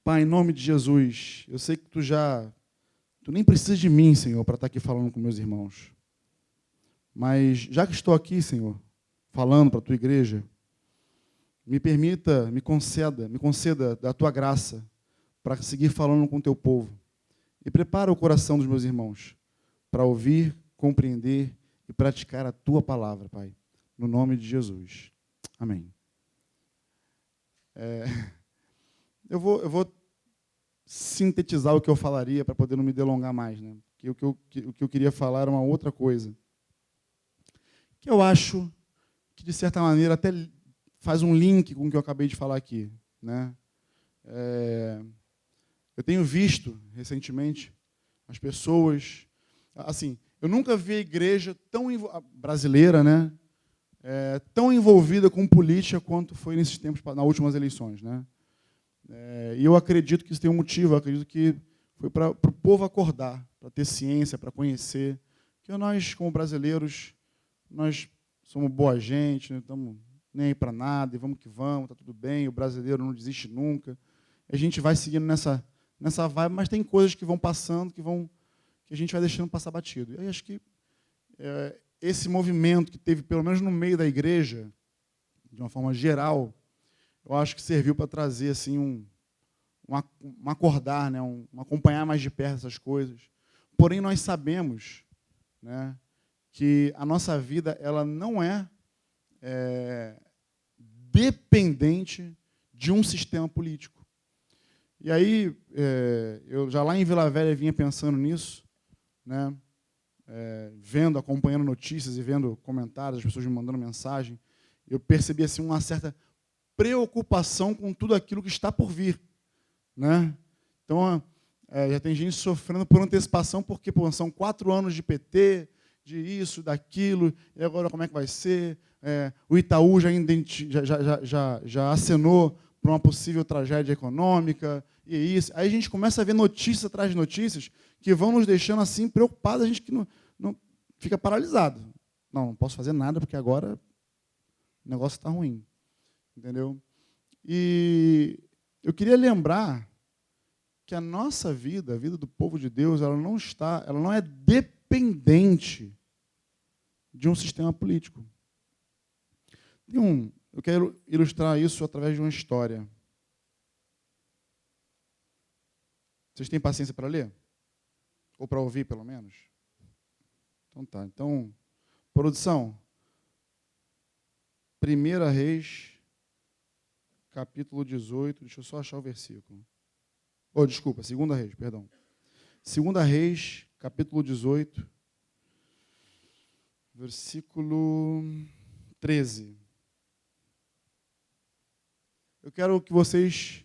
Pai, em nome de Jesus, eu sei que tu nem precisa de mim, Senhor, para estar aqui falando com meus irmãos. Mas já que estou aqui, Senhor, falando para a tua igreja, me conceda da tua graça para seguir falando com o teu povo. E prepara o coração dos meus irmãos para ouvir, compreender e praticar a tua palavra, Pai. No nome de Jesus. Amém. Eu vou sintetizar o que eu falaria para poder não me delongar mais, né? Porque o que eu queria falar era uma outra coisa. Que eu acho que, de certa maneira, até faz um link com o que eu acabei de falar aqui, né? Eu tenho visto, recentemente, as pessoas... Assim, eu nunca vi a igreja brasileira, né? Tão envolvida com política quanto foi nesses tempos, nas últimas eleições, né? E eu acredito que isso tem um motivo, eu acredito que foi para o povo acordar, para ter ciência, para conhecer, que nós, como brasileiros, nós somos boa gente, não estamos nem aí para nada, e vamos que vamos, está tudo bem, o brasileiro não desiste nunca. A gente vai seguindo nessa vibe, mas tem coisas que vão passando, que a gente vai deixando passar batido. E aí acho que esse movimento que teve, pelo menos no meio da igreja, de uma forma geral, eu acho que serviu para trazer assim, um acordar, né, um acompanhar mais de perto essas coisas. Porém, nós sabemos, né, que a nossa vida ela não é dependente de um sistema político. E aí, eu já lá em Vila Velha vinha pensando nisso, né, acompanhando notícias e vendo comentários, as pessoas me mandando mensagem, eu percebi assim, uma certa preocupação com tudo aquilo que está por vir, né? Então, já tem gente sofrendo por antecipação, porque são 4 anos de PT, de isso, daquilo, e agora como é que vai ser? O Itaú já acenou para uma possível tragédia econômica, e isso. Aí a gente começa a ver notícias atrás de notícias que vão nos deixando assim preocupados, a gente que não fica paralisado. Não posso fazer nada, porque agora o negócio está ruim. Entendeu? E eu queria lembrar que a nossa vida, a vida do povo de Deus, ela não é dependente de um sistema político. Eu quero ilustrar isso através de uma história. Vocês têm paciência para ler? Ou para ouvir, pelo menos? Então tá. Então, produção. 1 Reis, capítulo 18. Deixa eu só achar o versículo. Desculpa, 2 Reis, perdão. 2 Reis, capítulo 18, versículo 13. Eu quero que vocês...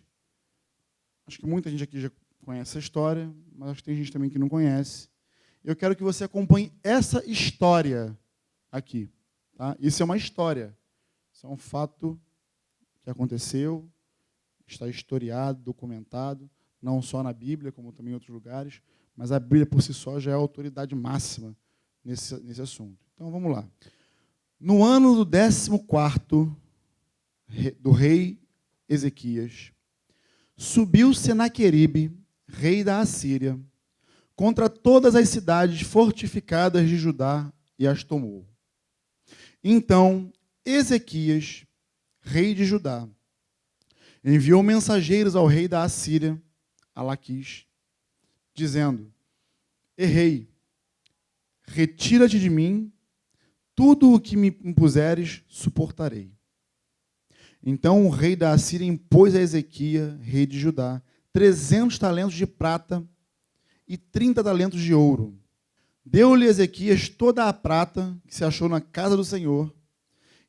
Acho que muita gente aqui já conhece essa história, mas acho que tem gente também que não conhece. Eu quero que você acompanhe essa história aqui. Tá? Isso é uma história. Isso é um fato que aconteceu, está historiado, documentado, não só na Bíblia, como também em outros lugares, mas a Bíblia por si só já é a autoridade máxima nesse assunto. Então, vamos lá. No ano do 14º do rei Ezequias, subiu Senaqueribe, rei da Assíria, contra todas as cidades fortificadas de Judá e as tomou. Então, Ezequias, rei de Judá, enviou mensageiros ao rei da Assíria, a Laquis, dizendo: Rei, retira-te de mim, tudo o que me impuseres suportarei. Então o rei da Assíria impôs a Ezequias, rei de Judá, 300 talentos de prata e 30 talentos de ouro. Deu-lhe Ezequias toda a prata que se achou na casa do Senhor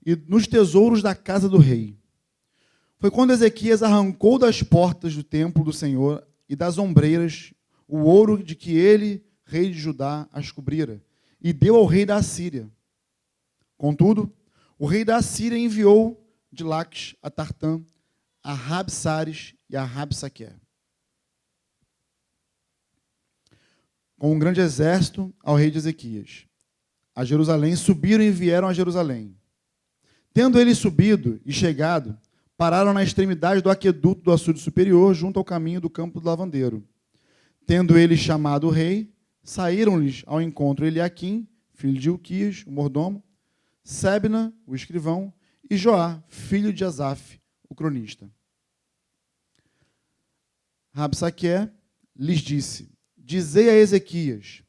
e nos tesouros da casa do rei. Foi quando Ezequias arrancou das portas do templo do Senhor e das ombreiras o ouro de que ele, rei de Judá, as cobrira, e deu ao rei da Assíria. Contudo, o rei da Assíria enviou de Laquis a Tartã, a Rabsares e a Rabsaquer, com um grande exército ao rei de Ezequias. A Jerusalém subiram e vieram a Jerusalém. Tendo ele subido e chegado, pararam na extremidade do aqueduto do açude superior, junto ao caminho do campo do lavandeiro. Tendo eles chamado o rei, saíram-lhes ao encontro Eliaquim, filho de Ilquias, o mordomo, Sebna, o escrivão, e Joá, filho de Asaf, o cronista. Rabsaque lhes disse: dizei a Ezequias,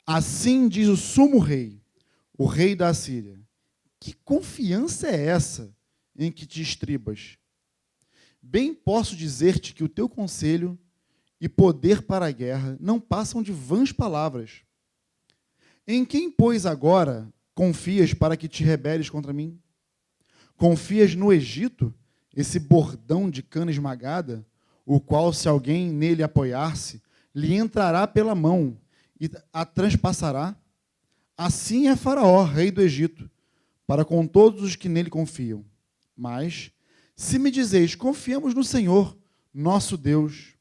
assim diz o sumo rei, o rei da Assíria, que confiança é essa em que te estribas? Bem posso dizer-te que o teu conselho e poder para a guerra não passam de vãs palavras. Em quem, pois, agora confias para que te rebeles contra mim? Confias no Egito, esse bordão de cana esmagada, o qual, se alguém nele apoiar-se, lhe entrará pela mão e a transpassará? Assim é Faraó, rei do Egito, para com todos os que nele confiam. Mas, se me dizeis, confiamos no Senhor, nosso Deus,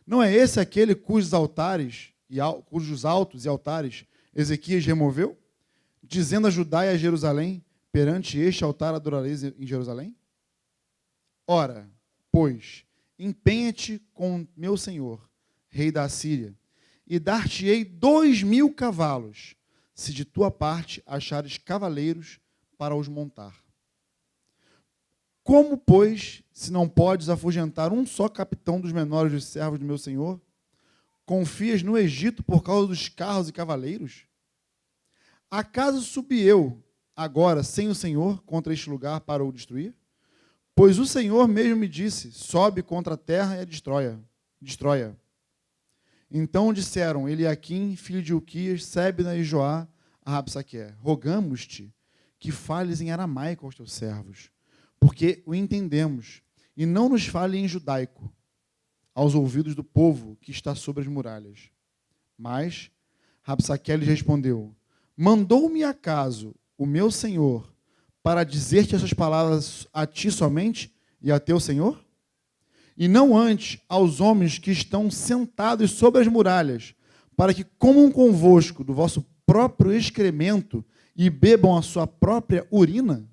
não é esse aquele cujos altos e altares Ezequias removeu, dizendo a Judá e a Jerusalém, perante este altar adorareis em Jerusalém? Ora, pois, empenha-te com meu senhor, rei da Assíria, e dar-te-ei 2.000 cavalos, se de tua parte achares cavaleiros para os montar. Como, pois, se não podes afugentar um só capitão dos menores dos servos do meu senhor, confias no Egito por causa dos carros e cavaleiros? Acaso subi eu, agora, sem o Senhor, contra este lugar para o destruir? Pois o Senhor mesmo me disse, sobe contra a terra e a destrói-a. Então disseram Eliaquim, filho de Ilquias, Sebna e Joá, a Rabsaque, rogamos-te que fales em aramaico aos teus servos, porque o entendemos, e não nos fale em judaico, aos ouvidos do povo que está sobre as muralhas. Mas Rabsaque lhes respondeu, mandou-me acaso o meu senhor para dizer-te essas palavras a ti somente e a teu senhor? E não antes aos homens que estão sentados sobre as muralhas, para que comam convosco do vosso próprio excremento e bebam a sua própria urina?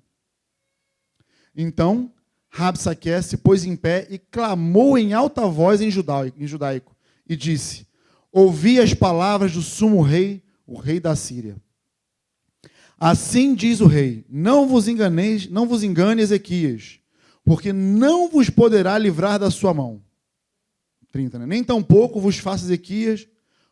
Então Rabsaque se pôs em pé e clamou em alta voz em judaico, e disse, ouvi as palavras do sumo rei, o rei da Síria. Assim diz o rei, não vos engane Ezequias, porque não vos poderá livrar da sua mão. 30, né? Nem tampouco vos faça Ezequias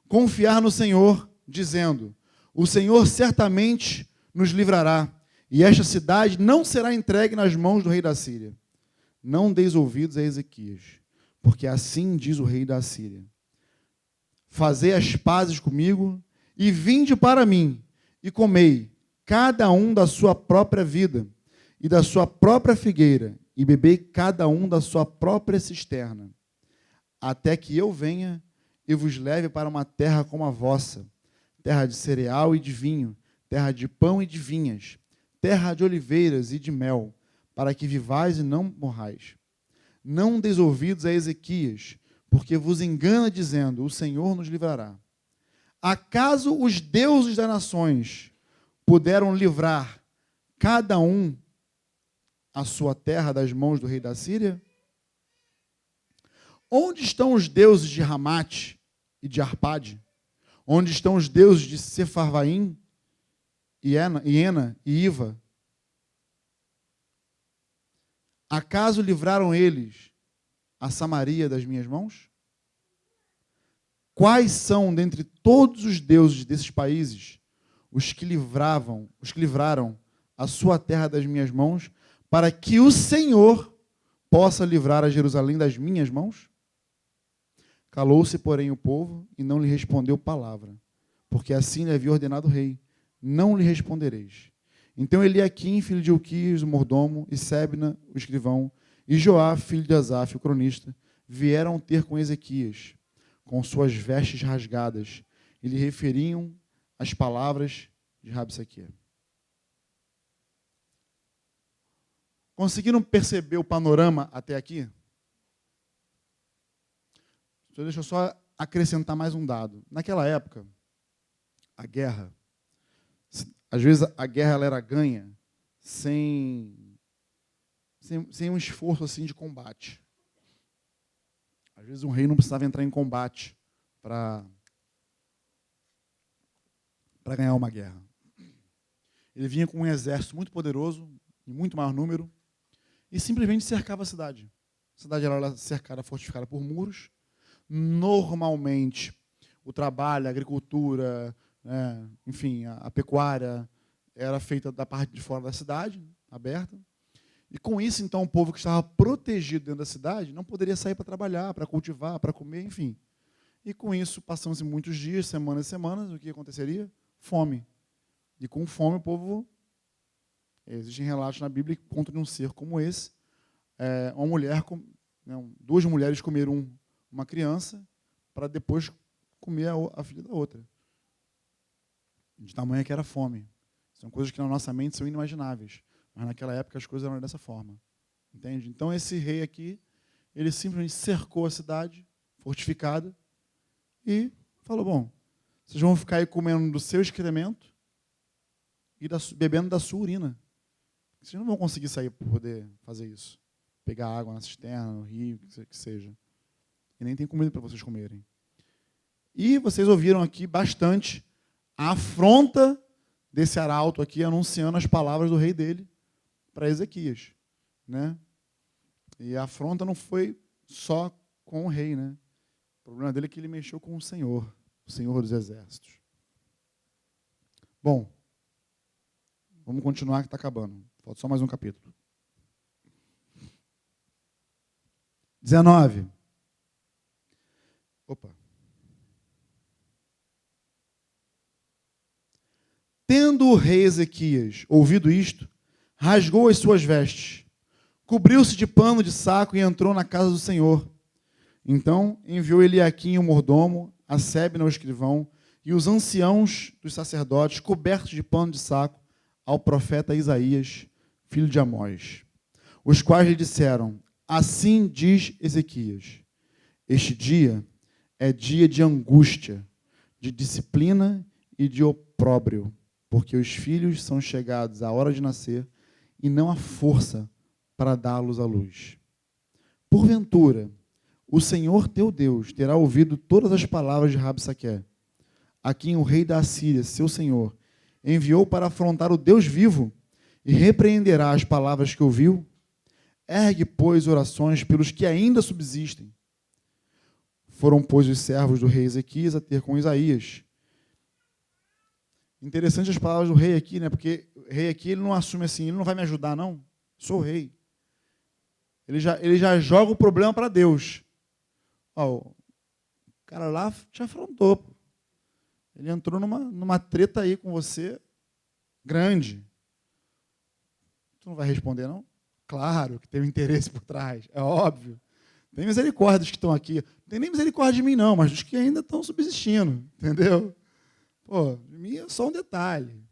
confiar no Senhor, dizendo, o Senhor certamente nos livrará, e esta cidade não será entregue nas mãos do rei da Síria. Não deis ouvidos a Ezequias, porque assim diz o rei da Síria. Fazei as pazes comigo, e vinde para mim, e comei, cada um da sua própria vida, e da sua própria figueira, e bebei cada um da sua própria cisterna, até que eu venha e vos leve para uma terra como a vossa, terra de cereal e de vinho, terra de pão e de vinhas, terra de oliveiras e de mel, para que vivais e não morrais. Não deis ouvidos a Ezequias, porque vos engana dizendo, o Senhor nos livrará. Acaso os deuses das nações puderam livrar cada um a sua terra das mãos do rei da Síria? Onde estão os deuses de Ramate e de Arpade? Onde estão os deuses de Sefarvaim, Iena e Iva? Acaso livraram eles a Samaria das minhas mãos? Quais são dentre todos os deuses desses países os que livraram a sua terra das minhas mãos, para que o Senhor possa livrar a Jerusalém das minhas mãos? Calou-se, porém, o povo e não lhe respondeu palavra, porque assim lhe havia ordenado o rei, não lhe respondereis. Então Eliaquim, filho de Ilquias, o mordomo, e Sebna, o escrivão, e Joá, filho de Asaf, o cronista, vieram ter com Ezequias, com suas vestes rasgadas, e lhe referiam as palavras de Rabsaque. Conseguiram perceber o panorama até aqui? Deixa eu só acrescentar mais um dado. Naquela época, a guerra, às vezes a guerra ela era ganha sem sem um esforço assim de combate. Às vezes um rei não precisava entrar em combate para ganhar uma guerra. Ele vinha com um exército muito poderoso, em muito maior número, e simplesmente cercava a cidade. A cidade era cercada, fortificada por muros. Normalmente, o trabalho, a agricultura, enfim, a pecuária era feita da parte de fora da cidade, aberta. E com isso, então, o povo que estava protegido dentro da cidade não poderia sair para trabalhar, para cultivar, para comer, enfim. E com isso, passando-se muitos dias, semanas e semanas, o que aconteceria? Fome. E com fome, o povo... Existem relatos na Bíblia que contam de um ser como esse. Uma mulher, duas mulheres comeram uma criança para depois comer a filha da outra. De tamanho que era fome. São coisas que na nossa mente são inimagináveis. Mas naquela época as coisas eram dessa forma. Entende? Então esse rei aqui, ele simplesmente cercou a cidade, fortificada, e falou, bom, vocês vão ficar aí comendo do seu excremento e bebendo da sua urina. Vocês não vão conseguir sair para poder fazer isso. Pegar água na cisterna, no rio, que seja. E nem tem comida para vocês comerem. E vocês ouviram aqui bastante a afronta desse arauto aqui, anunciando as palavras do rei dele para Ezequias. Né? E a afronta não foi só com o rei. Né? O problema dele é que ele mexeu com o Senhor dos Exércitos. Bom, vamos continuar que está acabando. Falta só mais um capítulo. 19. Tendo o rei Ezequias ouvido isto, rasgou as suas vestes, cobriu-se de pano de saco e entrou na casa do Senhor. Então enviou Eliaquim, o mordomo, a Sebna, o escrivão, e os anciãos dos sacerdotes, cobertos de pano de saco, ao profeta Isaías, filho de Amós, os quais lhe disseram, assim diz Ezequias, este dia é dia de angústia, de disciplina e de opróbrio, porque os filhos são chegados à hora de nascer e não há força para dá-los à luz. Porventura, o Senhor teu Deus terá ouvido todas as palavras de Rabsaque, a quem o rei da Assíria, seu senhor, enviou para afrontar o Deus vivo, e repreenderá as palavras que ouviu? Ergue, pois, orações pelos que ainda subsistem. Foram, pois, os servos do rei Ezequias a ter com Isaías. Interessante as palavras do rei aqui, né? Porque o rei aqui ele não assume assim, ele não vai me ajudar, não. Sou o rei. Ele já joga o problema para Deus. O cara lá te afrontou. Pô. Ele entrou numa treta aí com você grande. Tu não vai responder, não? Claro que tem um interesse por trás, é óbvio. Tem misericórdia dos que estão aqui. Não tem nem misericórdia de mim, não, mas dos que ainda estão subsistindo, entendeu? Pô, de mim é só um detalhe.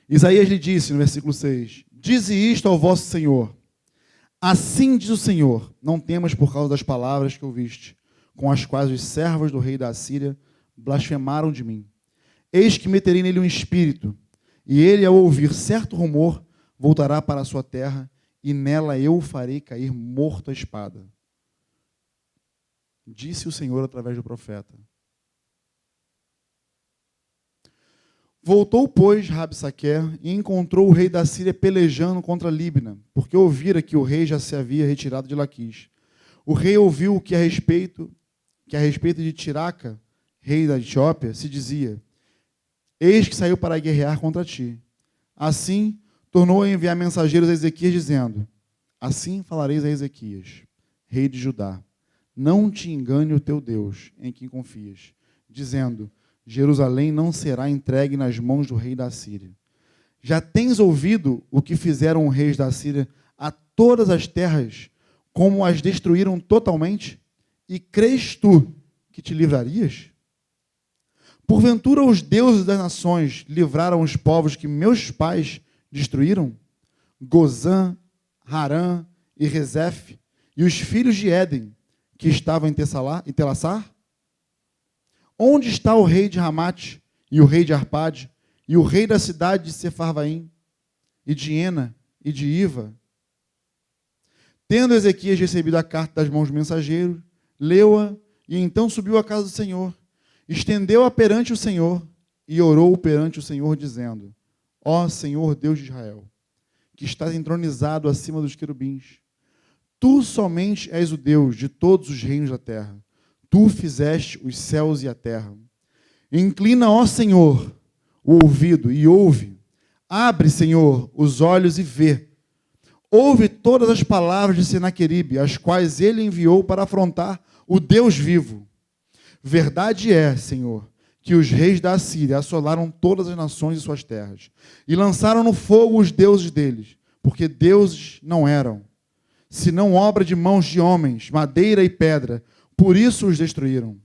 Isaías lhe disse, no versículo 6, dize isto ao vosso Senhor. Assim diz o Senhor, não temas por causa das palavras que ouviste, com as quais os servos do rei da Assíria blasfemaram de mim. Eis que meterei nele um espírito, e ele, ao ouvir certo rumor, voltará para a sua terra, e nela eu o farei cair morto à espada. Disse o Senhor através do profeta. Voltou, pois, Rabsaque, e encontrou o rei da Síria pelejando contra Líbna, porque ouvira que o rei já se havia retirado de Laquis. O rei ouviu que a respeito de Tiraca, rei da Etiópia, se dizia, eis que saiu para guerrear contra ti. Assim, tornou a enviar mensageiros a Ezequias, dizendo, assim falareis a Ezequias, rei de Judá, não te engane o teu Deus, em quem confias, dizendo, Jerusalém não será entregue nas mãos do rei da Síria. Já tens ouvido o que fizeram os reis da Síria a todas as terras, como as destruíram totalmente? E crês tu que te livrarias? Porventura os deuses das nações livraram os povos que meus pais destruíram? Gozã, Harã e Rezef, e os filhos de Éden, que estavam em Telassar? Onde está o rei de Ramate, e o rei de Arpade, e o rei da cidade de Sefarvaim, e de Ena, e de Iva. Tendo Ezequias recebido a carta das mãos do mensageiro, leu-a, e então subiu à casa do Senhor, estendeu-a perante o Senhor, e orou perante o Senhor, dizendo: Ó Senhor Deus de Israel, que estás entronizado acima dos querubins, tu somente és o Deus de todos os reinos da terra. Tu fizeste os céus e a terra. Inclina, ó Senhor, o ouvido e ouve. Abre, Senhor, os olhos e vê. Ouve todas as palavras de Senaqueribe, as quais ele enviou para afrontar o Deus vivo. Verdade é, Senhor, que os reis da Assíria assolaram todas as nações de suas terras e lançaram no fogo os deuses deles, porque deuses não eram, senão obra de mãos de homens, madeira e pedra, por isso os destruíram.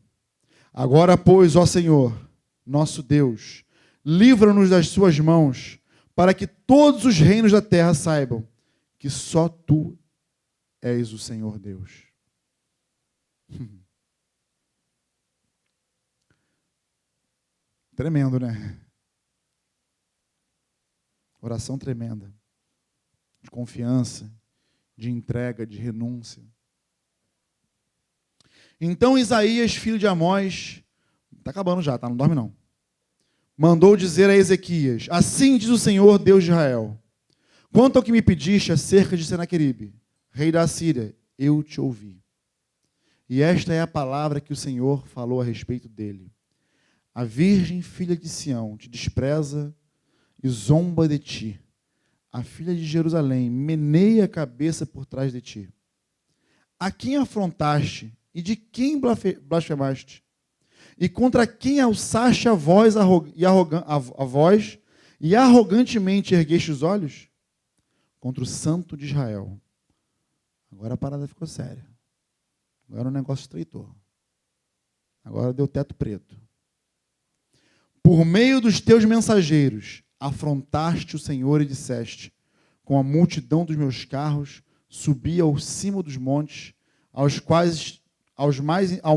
Agora, pois, ó Senhor, nosso Deus, livra-nos das suas mãos, para que todos os reinos da terra saibam que só tu és o Senhor Deus. Tremendo, né? Oração tremenda. De confiança, de entrega, de renúncia. Então Isaías, filho de Amós, está acabando já, tá? Não dorme não. Mandou dizer a Ezequias: assim diz o Senhor, Deus de Israel: quanto ao que me pediste acerca de Senaqueribe, rei da Assíria, eu te ouvi. E esta é a palavra que o Senhor falou a respeito dele. A virgem filha de Sião te despreza e zomba de ti. A filha de Jerusalém meneia a cabeça por trás de ti. A quem afrontaste e de quem blasfemaste? E contra quem alçaste a voz e arrogantemente ergueste os olhos? Contra o Santo de Israel. Agora a parada ficou séria. Agora o negócio estreitou. Agora deu teto preto. Por meio dos teus mensageiros, afrontaste o Senhor e disseste: com a multidão dos meus carros, subi ao cimo dos montes, ao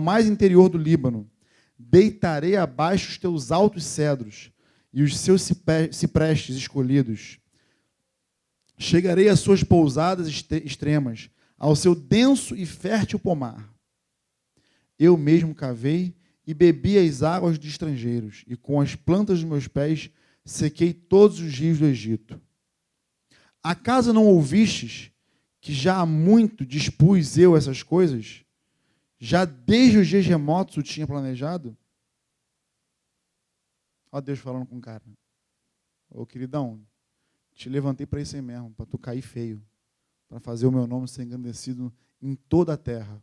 mais interior do Líbano. Deitarei abaixo os teus altos cedros e os seus ciprestes escolhidos. Chegarei às suas pousadas extremas, ao seu denso e fértil pomar. Eu mesmo cavei e bebi as águas de estrangeiros, e com as plantas dos meus pés sequei todos os rios do Egito. Acaso não ouvistes que já há muito dispus eu essas coisas? Já desde os dias remotos o tinha planejado? Ó Deus falando com o cara. Ô queridão, te levantei para isso aí mesmo, para tu cair feio, para fazer o meu nome ser engrandecido em toda a terra.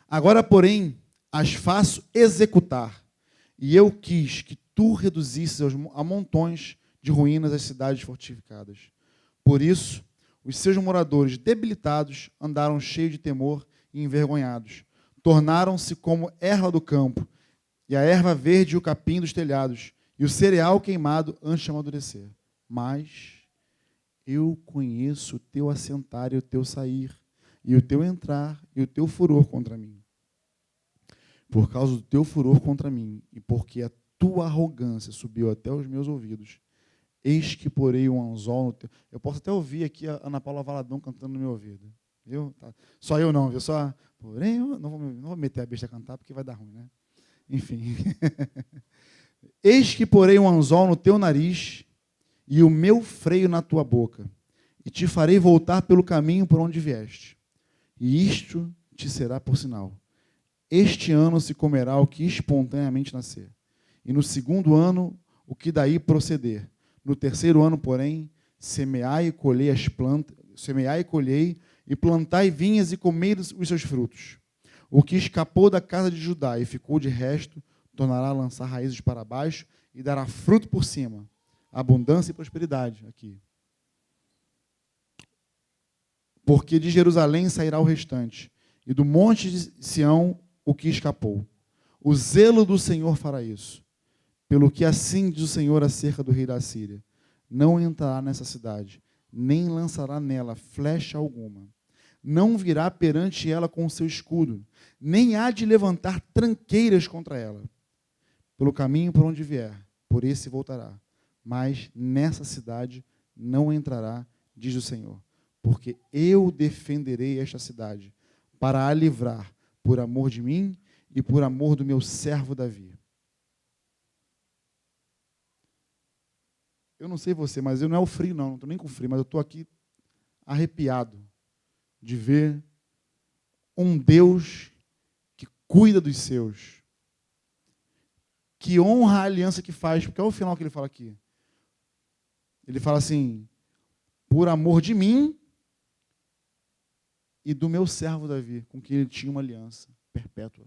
Agora, porém, as faço executar, e eu quis que tu reduzisses a montões de ruínas as cidades fortificadas. Por isso, os seus moradores debilitados andaram cheios de temor e envergonhados. Tornaram-se como erva do campo, e a erva verde e o capim dos telhados, e o cereal queimado antes de amadurecer. Mas eu conheço o teu assentar e o teu sair, e o teu entrar e o teu furor contra mim. Por causa do teu furor contra mim, e porque a tua arrogância subiu até os meus ouvidos, eis que porei um anzol no teu... Eu posso até ouvir aqui a Ana Paula Valadão cantando no meu ouvido. Viu? Tá. Só eu não, viu? Só... Porém, eu não vou meter a besta a cantar, porque vai dar ruim, né? Enfim. Eis que porei um anzol no teu nariz e o meu freio na tua boca, e te farei voltar pelo caminho por onde vieste. E isto te será por sinal. Este ano se comerá o que espontaneamente nascer, e no segundo ano o que daí proceder. No terceiro ano, porém, semeai e colhei e plantai vinhas e comei os seus frutos. O que escapou da casa de Judá e ficou de resto, tornará a lançar raízes para baixo e dará fruto por cima. Abundância e prosperidade aqui. Porque de Jerusalém sairá o restante, e do monte de Sião o que escapou. O zelo do Senhor fará isso. Pelo que assim diz o Senhor acerca do rei da Síria: não entrará nessa cidade, nem lançará nela flecha alguma. Não virá perante ela com o seu escudo, nem há de levantar tranqueiras contra ela. pelo caminho por onde vier, por esse voltará. Mas nessa cidade não entrará, diz o Senhor, porque eu defenderei esta cidade para a livrar por amor de mim e por amor do meu servo Davi. Eu não sei você, mas eu não é o frio, não estou nem com frio, mas eu estou aqui arrepiado de ver um Deus que cuida dos seus, que honra a aliança que faz, porque é o final que ele fala aqui. Ele fala assim, por amor de mim e do meu servo Davi, com quem ele tinha uma aliança perpétua.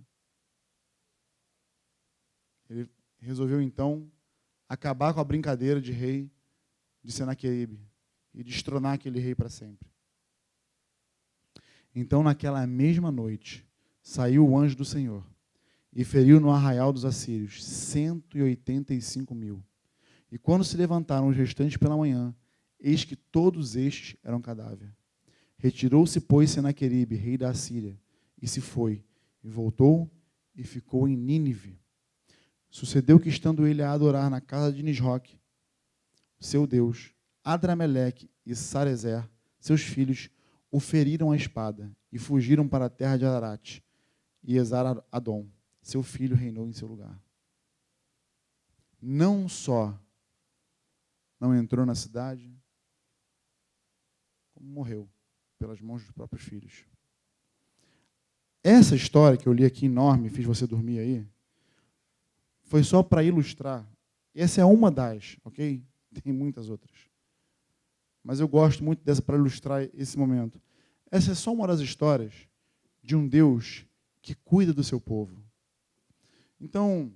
Ele resolveu, então, acabar com a brincadeira de rei de Senaqueribe e destronar aquele rei para sempre. Então, naquela mesma noite, saiu o anjo do Senhor e feriu no arraial dos assírios 185.000. E quando se levantaram os restantes pela manhã, eis que todos estes eram cadáver. Retirou-se, pois, Senaqueribe, rei da Assíria, e se foi, e voltou e ficou em Nínive. Sucedeu que, estando ele a adorar na casa de Nisroque, seu Deus, Adrameleque e Sarezer, seus filhos, o feriram a espada e fugiram para a terra de Ararate. E Esar-Adom, seu filho, reinou em seu lugar. Não só não entrou na cidade, como morreu pelas mãos dos próprios filhos. Essa história que eu li aqui enorme, fiz você dormir aí, foi só para ilustrar. Essa é uma das, ok? Tem muitas outras. Mas eu gosto muito dessa para ilustrar esse momento. Essa é só uma das histórias de um Deus que cuida do seu povo. Então,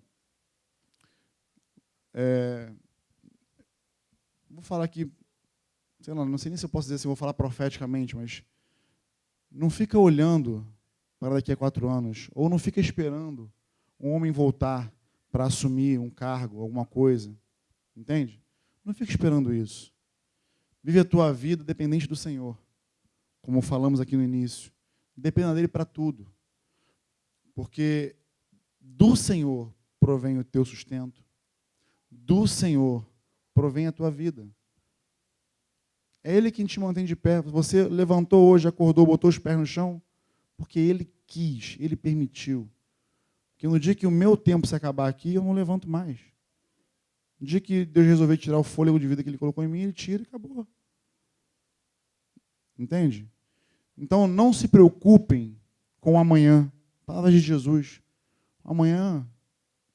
vou falar aqui, sei lá, não sei nem se eu posso dizer se eu vou falar profeticamente, mas não fica olhando para daqui a 4 anos, ou não fica esperando um homem voltar para assumir um cargo, alguma coisa. Entende? Não fica esperando isso. Vive a tua vida dependente do Senhor, como falamos aqui no início. Dependa dele para tudo. Porque do Senhor provém o teu sustento, do Senhor provém a tua vida. É Ele quem te mantém de pé. Você levantou hoje, acordou, botou os pés no chão, porque Ele quis, Ele permitiu. Porque no dia que o meu tempo se acabar aqui, eu não levanto mais. No dia que Deus resolver tirar o fôlego de vida que Ele colocou em mim, Ele tira e acabou. Entende? Então, não se preocupem com o amanhã. Palavras de Jesus. Amanhã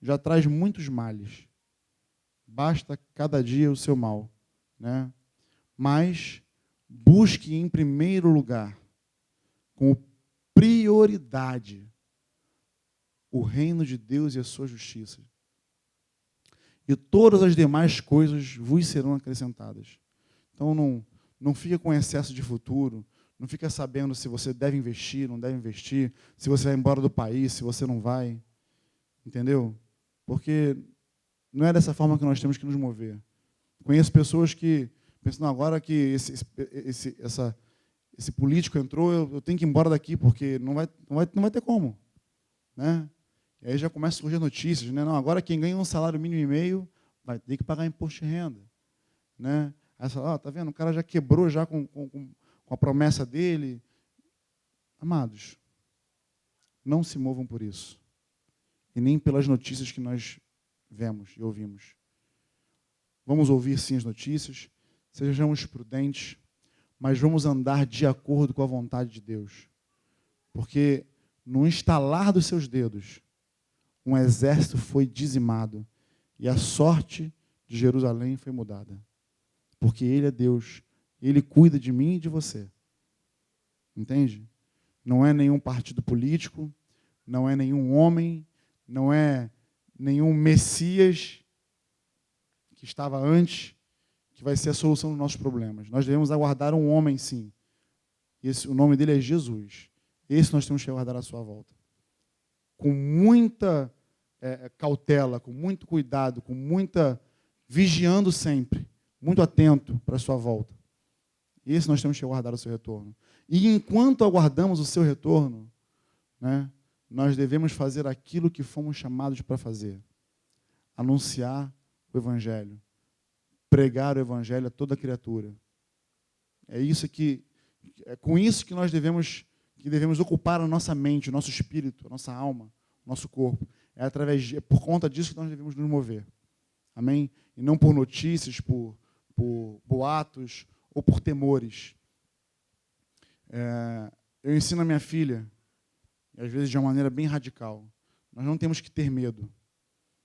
já traz muitos males. Basta cada dia o seu mal, né? Mas busque em primeiro lugar, com prioridade, o reino de Deus e a sua justiça. E todas as demais coisas vos serão acrescentadas. Então não fica com excesso de futuro, não fica sabendo se você deve investir, não deve investir, se você vai embora do país, se você não vai. Entendeu? Porque não é dessa forma que nós temos que nos mover. Conheço pessoas que pensam, não, agora que esse político entrou, eu tenho que ir embora daqui, porque não vai ter como. Né? E aí já começa a surgir notícias, né? Não, agora quem ganha um salário mínimo e meio vai ter que pagar imposto de renda. Né? Aí você fala, tá vendo? O cara já quebrou já com a promessa dele. Amados, não se movam por isso. E nem pelas notícias que nós vemos e ouvimos. Vamos ouvir sim as notícias, sejamos prudentes, mas vamos andar de acordo com a vontade de Deus. Porque no estalar dos seus dedos, um exército foi dizimado e a sorte de Jerusalém foi mudada. Porque Ele é Deus, Ele cuida de mim e de você. Entende? Não é nenhum partido político, não é nenhum homem, não é nenhum Messias que estava antes, que vai ser a solução dos nossos problemas. Nós devemos aguardar um homem, sim. O nome dele é Jesus. Esse nós temos que aguardar à sua volta. Com muita cautela, com muito cuidado, com muita... vigiando sempre, muito atento para a sua volta. Esse nós temos que aguardar o seu retorno. E enquanto aguardamos o seu retorno, né, nós devemos fazer aquilo que fomos chamados para fazer. anunciar o Evangelho, pregar o Evangelho a toda criatura. É com isso que nós devemos ocupar a nossa mente, o nosso espírito, a nossa alma, o nosso corpo. É por conta disso que nós devemos nos mover. Amém? E não por notícias, por boatos ou por temores. Eu ensino a minha filha, e às vezes de uma maneira bem radical, nós não temos que ter medo.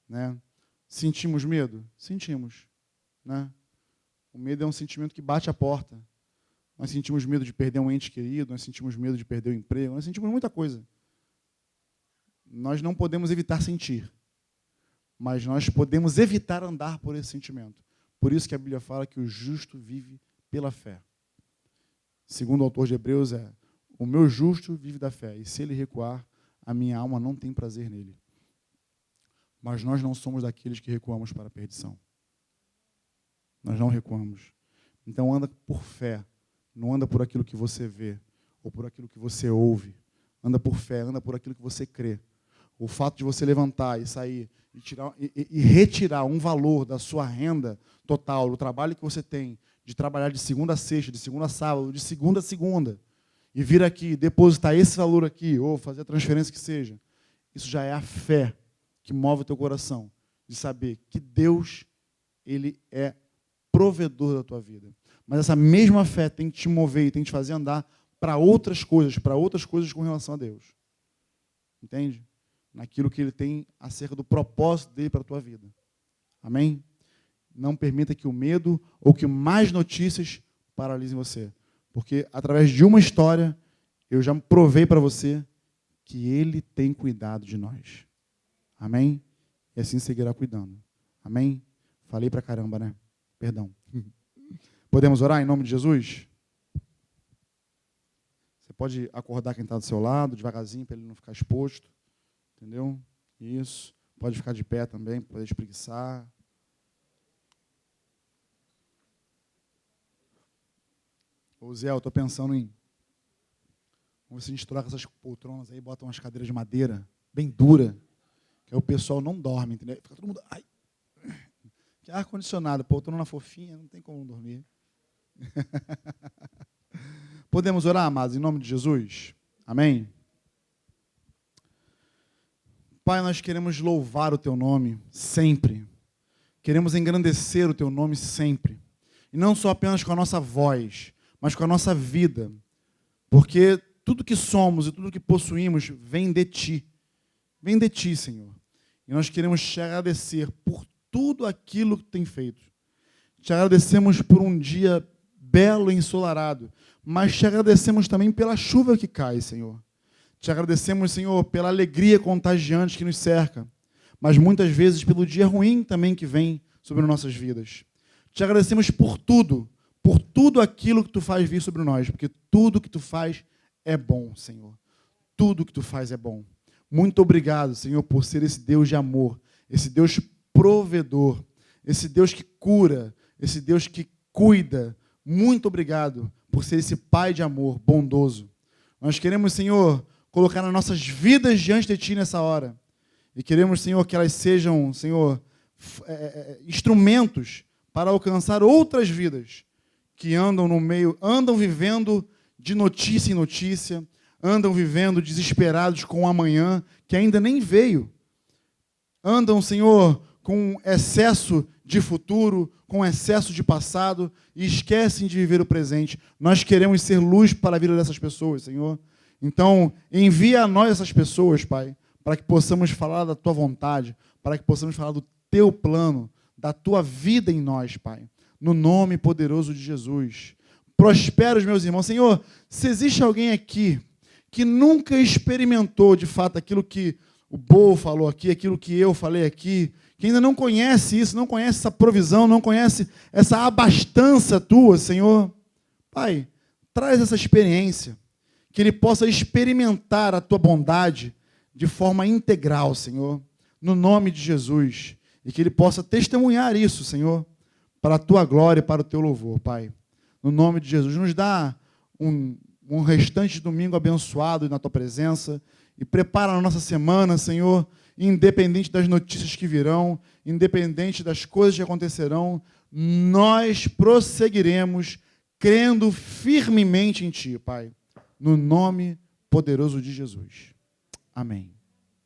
Né? Sentimos medo? Sentimos. Né? O medo é um sentimento que bate a porta. Nós sentimos medo de perder um ente querido, nós sentimos medo de perder o emprego, nós sentimos muita coisa. Nós não podemos evitar sentir, mas nós podemos evitar andar por esse sentimento. Por isso que a Bíblia fala que o justo vive pela fé. Segundo o autor de Hebreus, o meu justo vive da fé, e se ele recuar, a minha alma não tem prazer nele. Mas nós não somos daqueles que recuamos para a perdição. Nós não recuamos. Então anda por fé, não anda por aquilo que você vê, ou por aquilo que você ouve. Anda por fé, anda por aquilo que você crê. O fato de você levantar e sair e retirar um valor da sua renda total, do trabalho que você tem, de trabalhar de segunda a sexta, de segunda a sábado, de segunda a segunda, e vir aqui, depositar esse valor aqui, ou fazer a transferência que seja, isso já é a fé que move o teu coração, de saber que Deus, Ele é provedor da tua vida. Mas essa mesma fé tem que te mover e tem que te fazer andar para outras coisas com relação a Deus. Entende? Naquilo que Ele tem acerca do propósito dele para a tua vida. Amém? Não permita que o medo ou que mais notícias paralisem você. Porque através de uma história, eu já provei para você que Ele tem cuidado de nós. Amém? E assim seguirá cuidando. Amém? Falei pra caramba, né? Perdão. Podemos orar em nome de Jesus? Você pode acordar quem está do seu lado, devagarzinho, para ele não ficar exposto. Entendeu? Isso. Pode ficar de pé também, para poder espreguiçar. Ô Zé, eu estou pensando em... Vamos ver se a gente troca essas poltronas aí, bota umas cadeiras de madeira, bem dura, que aí o pessoal não dorme, entendeu? Fica todo mundo... Ai. Que ar-condicionado, poltrona fofinha, não tem como dormir. Podemos orar, amados, em nome de Jesus? Amém? Pai, nós queremos louvar o Teu nome sempre. Queremos engrandecer o Teu nome sempre. E não só apenas com a nossa voz, mas com a nossa vida. Porque tudo que somos e tudo que possuímos vem de Ti. Vem de Ti, Senhor. E nós queremos te agradecer por tudo aquilo que Tu tem feito. Te agradecemos por um dia belo e ensolarado, mas te agradecemos também pela chuva que cai, Senhor. Te agradecemos, Senhor, pela alegria contagiante que nos cerca, mas muitas vezes pelo dia ruim também que vem sobre nossas vidas. Te agradecemos por tudo aquilo que Tu faz vir sobre nós, porque tudo que Tu faz é bom, Senhor. Tudo que Tu faz é bom. Muito obrigado, Senhor, por ser esse Deus de amor, esse Deus provedor, esse Deus que cura, esse Deus que cuida. Muito obrigado por ser esse Pai de amor bondoso. Nós queremos, Senhor, colocar nas nossas vidas diante de Ti nessa hora. E queremos, Senhor, que elas sejam, Senhor, instrumentos para alcançar outras vidas que andam vivendo de notícia em notícia, andam vivendo desesperados com o amanhã, que ainda nem veio. Andam, Senhor, com excesso de futuro, com excesso de passado, e esquecem de viver o presente. Nós queremos ser luz para a vida dessas pessoas, Senhor. Então, envia a nós essas pessoas, Pai, para que possamos falar da Tua vontade, para que possamos falar do Teu plano, da Tua vida em nós, Pai. No nome poderoso de Jesus. Prospera os meus irmãos. Senhor, se existe alguém aqui que nunca experimentou, de fato, aquilo que o Bo falou aqui, aquilo que eu falei aqui, que ainda não conhece isso, não conhece essa provisão, não conhece essa abastança Tua, Senhor, Pai, traz essa experiência, que ele possa experimentar a Tua bondade de forma integral, Senhor, no nome de Jesus, e que ele possa testemunhar isso, Senhor, para a Tua glória e para o Teu louvor, Pai. No nome de Jesus, nos dá um restante de domingo abençoado na Tua presença, e prepara a nossa semana, Senhor, independente das notícias que virão, independente das coisas que acontecerão, nós prosseguiremos crendo firmemente em Ti, Pai, no nome poderoso de Jesus. Amém.